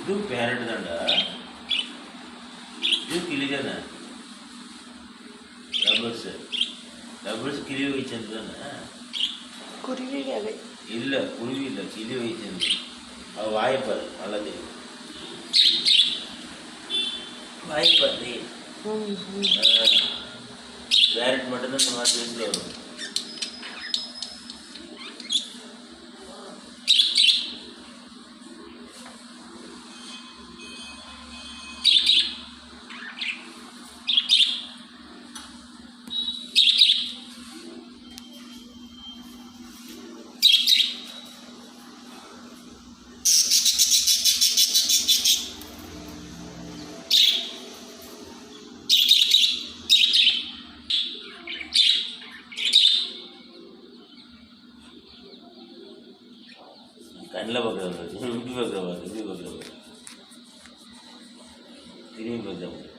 இது பேரட் தான்டா. இது கிளி தானே. லவ்வர்ஸ் கிளி வச்சது தானே. குருவி வகை இல்லை, குருவி இல்லை, கிளி வச்சது. அவள் வாய்ப்பார் நல்லா தெரியும். வாய்ப்பார் பேரட் மட்டும்தான் இந்த மாதிரி பேசில் வரும். கண்ணில் பார்க்குறது, இப்படி பார்க்குற திரும்பி பார்க்குற திரும்பி பார்த்தா